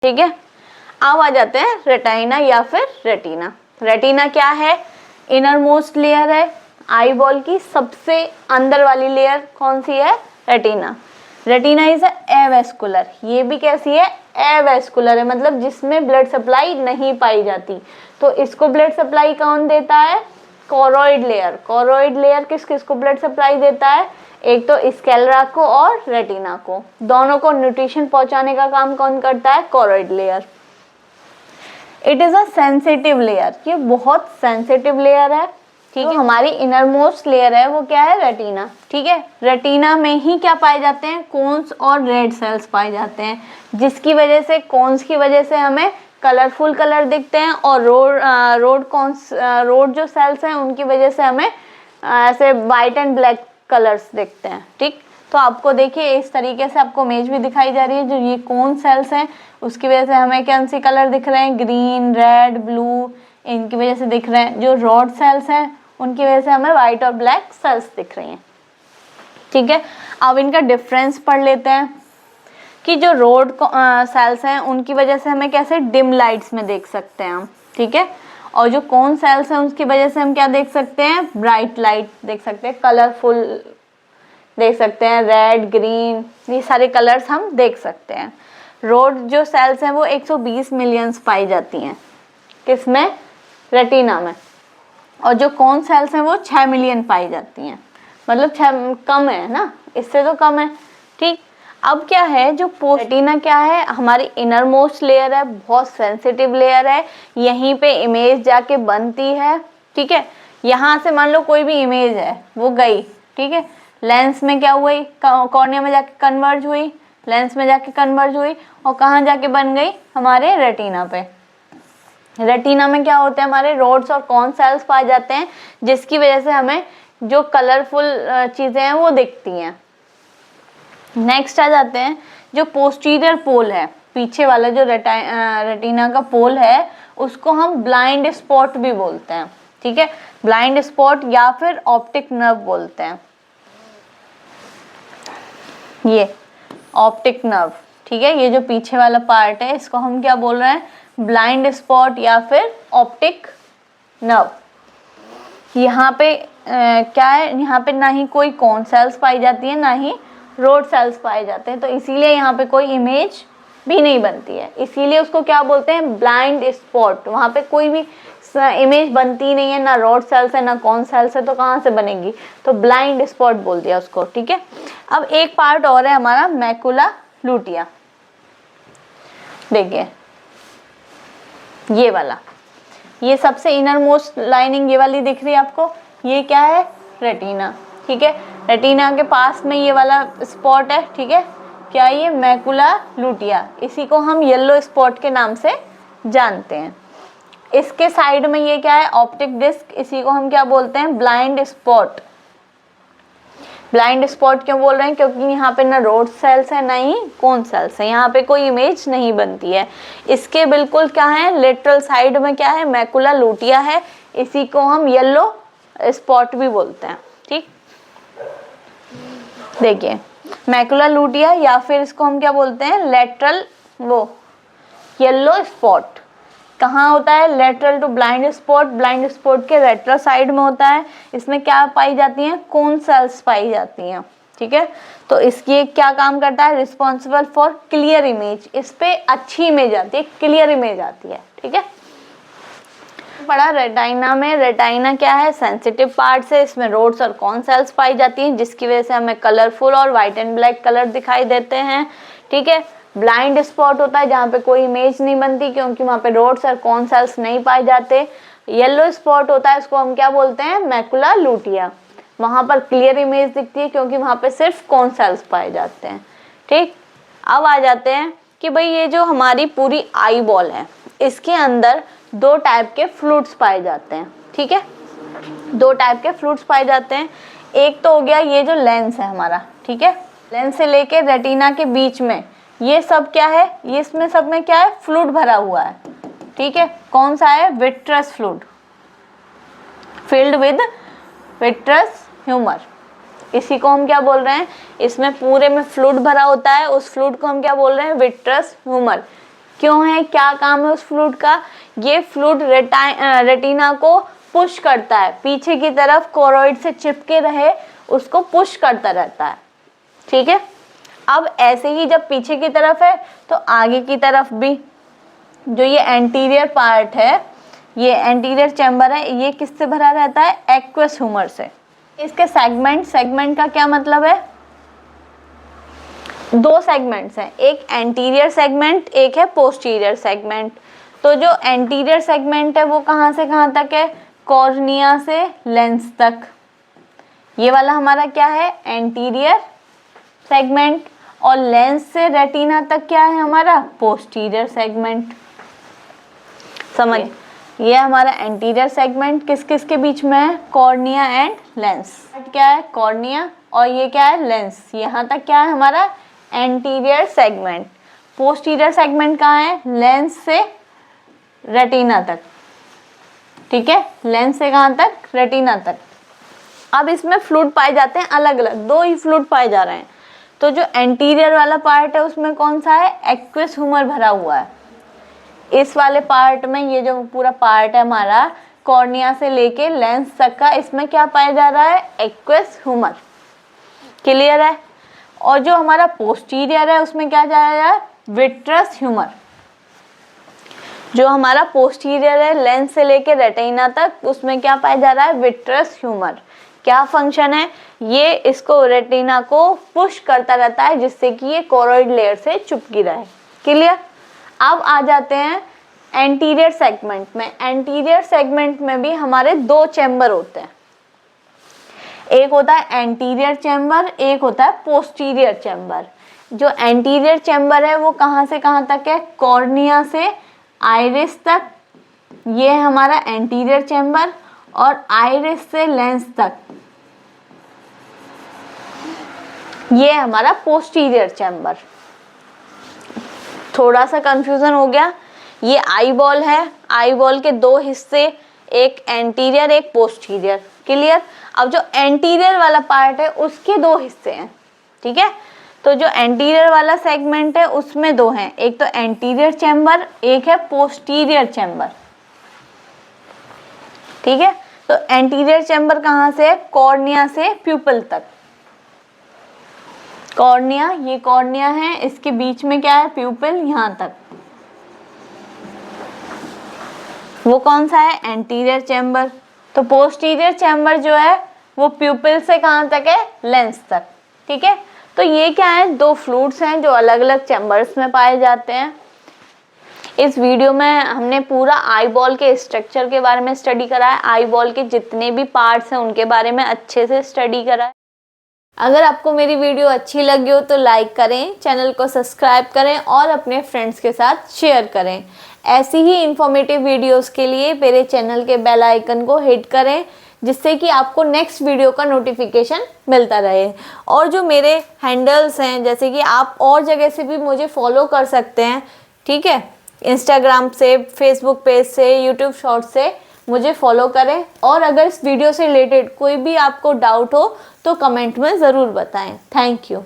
ठीक है। अब आ जाते हैं रेटिना या फिर रेटिना। रेटिना क्या है? इनर मोस्ट लेयर है, आई बॉल की सबसे अंदर वाली लेयर कौन सी है? रेटिना। रेटिना इज एवेस्कुलर, ये भी कैसी है? एवेस्कुलर है, मतलब जिसमें ब्लड सप्लाई नहीं पाई जाती। तो इसको ब्लड सप्लाई कौन देता है? Choroid layer. कोरोइड लेयर किस किस को ब्लड सप्लाई देता है? एक तो स्केलेरा को और रेटिना को, दोनों को न्यूट्रिशन पहुंचाने का काम कौन करता है? Choroid layer. It is a sensitive layer, ये बहुत सेंसिटिव लेयर है, ठीक है। हमारी इनर मोस्ट लेयर है वो क्या है? रेटिना, ठीक है। रेटिना में ही क्या पाए जाते हैं? कोन्स और रेड सेल्स पाए जाते हैं, जिसकी वजह से कोन्स की वजह से हमें कलरफुल कलर दिखते हैं, और रोड जो सेल्स हैं उनकी वजह से हमें ऐसे वाइट एंड ब्लैक कलर्स दिखते हैं, ठीक। तो आपको देखिए इस तरीके से आपको इमेज भी दिखाई जा रही है, जो ये कोन सेल्स हैं उसकी वजह से हमें कौन सी कलर दिख रहे हैं? ग्रीन, रेड, ब्लू, इनकी वजह से दिख रहे हैं। जो रॉड सेल्स हैं उनकी वजह से हमें व्हाइट और ब्लैक सेल्स दिख रही हैं, ठीक है। अब इनका डिफरेंस पढ़ लेते हैं कि जो रोड सेल्स हैं उनकी वजह से हमें कैसे डिम लाइट्स में देख सकते हैं हम, ठीक है। और जो कोन सेल्स हैं उसकी वजह से हम क्या देख सकते हैं? ब्राइट लाइट देख सकते हैं, कलरफुल देख सकते हैं, रेड, ग्रीन, ये सारे कलर्स हम देख सकते हैं। रोड जो सेल्स हैं वो 120 मिलियंस पाई जाती हैं, किसमें? रेटिना में। और जो कोन सेल्स हैं वो 6 मिलियन पाई जाती हैं, मतलब 6 कम है ना, इससे तो कम है, ठीक। अब क्या है, जो रेटिना क्या है? हमारी इनर मोस्ट लेयर है, बहुत सेंसिटिव लेयर है, यहीं पे इमेज जाके बनती है, ठीक है। यहाँ से मान लो कोई भी इमेज है वो गई, ठीक है, लेंस में क्या हुई? कॉर्निया में जाके कन्वर्ज हुई, लेंस में जाके कन्वर्ज हुई, और कहाँ जाके बन गई? हमारे रेटिना पे। रेटिना में क्या होते हैं? हमारे रोड्स और कॉन सेल्स पाए जाते हैं, जिसकी वजह से हमें जो कलरफुल चीज़ें हैं वो दिखती हैं। नेक्स्ट आ जाते हैं जो पोस्टीरियर पोल है, पीछे वाला जो रेटिना का पोल है उसको हम ब्लाइंड स्पॉट भी बोलते हैं, ठीक है। ब्लाइंड स्पॉट या फिर ऑप्टिक नर्व बोलते हैं, ये ऑप्टिक नर्व, ठीक है। ये जो पीछे वाला पार्ट है इसको हम क्या बोल रहे हैं? ब्लाइंड स्पॉट या फिर ऑप्टिक नर्व। यहाँ पे क्या है? यहाँ पे ना ही कोई कोन सेल्स पाई जाती है, ना ही रोड सेल्स पाए जाते हैं, तो इसीलिए यहाँ पे कोई इमेज भी नहीं बनती है, इसीलिए उसको क्या बोलते हैं? Blind spot. वहाँ पे कोई भी इमेज बनती नहीं है, ना रोड सेल्स है ना कौन सेल्स है, तो कहाँ से बनेगी? तो ब्लाइंड स्पॉट बोल दिया उसको, ठीक है। अब एक पार्ट और है हमारा मैकुला लूटिया, देखिए ये वाला, ये सबसे इनर मोस्ट लाइनिंग ये वाली दिख रही है आपको, ये क्या है? रेटिना, ठीक है। रेटिना के पास में ये वाला स्पॉट है, ठीक है, क्या ये? मैकुला लूटिया, इसी को हम येलो स्पॉट के नाम से जानते हैं। इसके साइड में ये क्या है? ऑप्टिक डिस्क, इसी को हम क्या बोलते हैं? Blind spot. ब्लाइंड स्पॉट क्यों बोल रहे हैं? क्योंकि यहाँ पे ना रोड सेल्स है ना ही कोन सेल्स है, यहाँ पे कोई इमेज नहीं बनती है। इसके बिल्कुल क्या है? लेटरल साइड में क्या है? मैकुला लूटिया है, इसी को हम येलो स्पॉट भी बोलते हैं, ठीक। देखिए मैकुला लूटिया या फिर इसको हम क्या बोलते हैं? लेटरल वो येलो स्पॉट। कहाँ होता है? Lateral to blind spot, blind spot के लेटरल साइड में होता है। इसमें क्या पाई जाती हैं? कोन सेल्स पाई जाती हैं, ठीक है। तो इसकी क्या काम करता है? रिस्पॉन्सिबल फॉर क्लियर इमेज, इस पे अच्छी इमेज आती है, क्लियर इमेज आती है, ठीक है। बड़ा रेटिना में, रेटिना क्या है? सेंसिटिव पार्ट है, इसमें रोड्स और कॉन सेल्स पाई जाती हैं, जिसकी वजह से हमें कलरफुल और व्हाइट एंड ब्लैक कलर दिखाई देते हैं, ठीक है। ब्लाइंड स्पॉट होता है जहाँ पे कोई इमेज नहीं बनती, क्योंकि वहाँ पे रोड्स और कॉन सेल्स नहीं पाए जाते। येलो स्पॉट होता है, इसको हम क्या बोलते हैं? मैकुला लूटिया। वहाँ पर क्लियर इमेज दिखती है, क्योंकि वहाँ पे सिर्फ कॉन सेल्स पाए जाते हैं, ठीक। अब आ जाते हैं कि भाई ये जो हमारी पूरी आई बॉल है, इसके अंदर 2 टाइप के फ्लूइड्स पाए जाते हैं, ठीक है। 2 टाइप के फ्लूइड्स पाए जाते हैं। एक तो हो गया ये जो लेंस है हमारा, ठीक है, लेंस से लेके रेटिना के बीच में ये सब क्या है? ये इसमें सब में क्या है? फ्लूइड भरा हुआ है, ठीक है। कौन सा है? Vitreous fluid, filled with vitreous humour, इसी को हम क्या बोल रहे हैं? इसमें पूरे में फ्लूइड भरा होता है, उस फ्लूइड को हम क्या बोल रहे हैं? Vitreous humour. क्यों है, क्या काम है उस फ्लूइड का? ये फ्लूइड रेटिना को पुश करता है, पीछे की तरफ कोरोइड से चिपके रहे उसको पुश करता रहता है, ठीक है। अब ऐसे ही जब पीछे की तरफ है तो आगे की तरफ भी जो ये एंटीरियर पार्ट है, ये एंटीरियर चैम्बर है, ये किससे भरा रहता है? एक्वस ह्यूमर से। इसके सेगमेंट का क्या मतलब है? दो सेगमेंट्स हैं, एक एंटीरियर सेगमेंट, एक है पोस्टीरियर सेगमेंट। तो जो एंटीरियर सेगमेंट है वो कहाँ से कहाँ तक है? कॉर्निया से लेंस तक। ये वाला हमारा क्या है? Anterior segment. और लेंस से रेटिना तक क्या है हमारा? Posterior segment. समझ? ये हमारा एंटीरियर सेगमेंट किस किस के बीच में है? Cornea and lens. क्या है? कॉर्निया। और ये क्या है? लेंस। यहाँ तक क्या है हमारा? Anterior segment. पोस्टीरियर सेगमेंट कहाँ है? लेंस से रेटिना तक, ठीक है। लेंस से कहाँ तक? रेटिना तक। अब इसमें फ्लूइड पाए जाते हैं अलग अलग, दो ही फ्लूइड पाए जा रहे हैं। तो जो एंटीरियर वाला पार्ट है उसमें कौन सा है? एक्वस ह्यूमर भरा हुआ है। इस वाले पार्ट में ये जो पूरा पार्ट है हमारा कॉर्निया से लेके लेंस तक का, इसमें क्या पाया जा रहा है? Aqueous humour. क्लियर है? और जो हमारा पोस्टीरियर है उसमें क्या जा रहा है? Vitreous humour. जो हमारा पोस्टीरियर है लेंस से लेके रेटिना तक, उसमें क्या पाया जा रहा है? Vitreous humour. क्या फंक्शन है? ये इसको रेटिना को पुश करता रहता है जिससे कि ये कोरोइड लेयर से चिपकी रहे। क्लियर? अब आ जाते हैं एंटीरियर सेगमेंट में। एंटीरियर सेगमेंट में भी हमारे दो चैम्बर होते हैं, एक होता है एंटीरियर चैम्बर, एक होता है पोस्टीरियर चैम्बर। जो एंटीरियर चैम्बर है वो कहाँ से कहाँ तक है? कॉर्निया से आइरिस तक, ये है हमारा एंटीरियर चैम्बर। और आइरिस से लेंस तक, ये है हमारा पोस्टीरियर चैम्बर। थोड़ा सा कंफ्यूजन हो गया? ये आई बॉल है, आई बॉल के दो हिस्से, एक एंटीरियर एक पोस्टीरियर। क्लियर? अब जो एंटीरियर वाला पार्ट है उसके दो हिस्से हैं, ठीक है। तो जो एंटीरियर वाला सेगमेंट है उसमें दो हैं, एक तो एंटीरियर चैम्बर, एक है पोस्टीरियर चैम्बर, ठीक है। तो एंटीरियर चैम्बर कहाँ से है? कॉर्निया से प्यूपिल तक। कॉर्निया, ये कॉर्निया है, इसके बीच में क्या है? प्यूपिल, यहाँ तक। वो कौन सा है? Anterior chamber. तो पोस्टीरियर चैम्बर जो है वो प्यूपिल से कहाँ तक है? लेंस तक, ठीक है। तो ये क्या है? दो फ्लूइड्स हैं जो अलग अलग चैम्बर्स में पाए जाते हैं। इस वीडियो में हमने पूरा आई बॉल के स्ट्रक्चर के बारे में स्टडी करा है, आई बॉल के जितने भी पार्ट्स हैं उनके बारे में अच्छे से स्टडी करा है। अगर आपको मेरी वीडियो अच्छी लगी हो तो लाइक करें, चैनल को सब्सक्राइब करें और अपने फ्रेंड्स के साथ शेयर करें। ऐसी ही इंफॉर्मेटिव वीडियोस के लिए मेरे चैनल के बेल आइकन को हिट करें जिससे कि आपको नेक्स्ट वीडियो का नोटिफिकेशन मिलता रहे। और जो मेरे हैंडल्स हैं, जैसे कि आप और जगह से भी मुझे फॉलो कर सकते हैं, ठीक है। इंस्टाग्राम से, फेसबुक पेज से, यूट्यूब शॉर्ट से मुझे फॉलो करें। और अगर इस वीडियो से रिलेटेड कोई भी आपको डाउट हो तो कमेंट में ज़रूर बताएं। Thank you.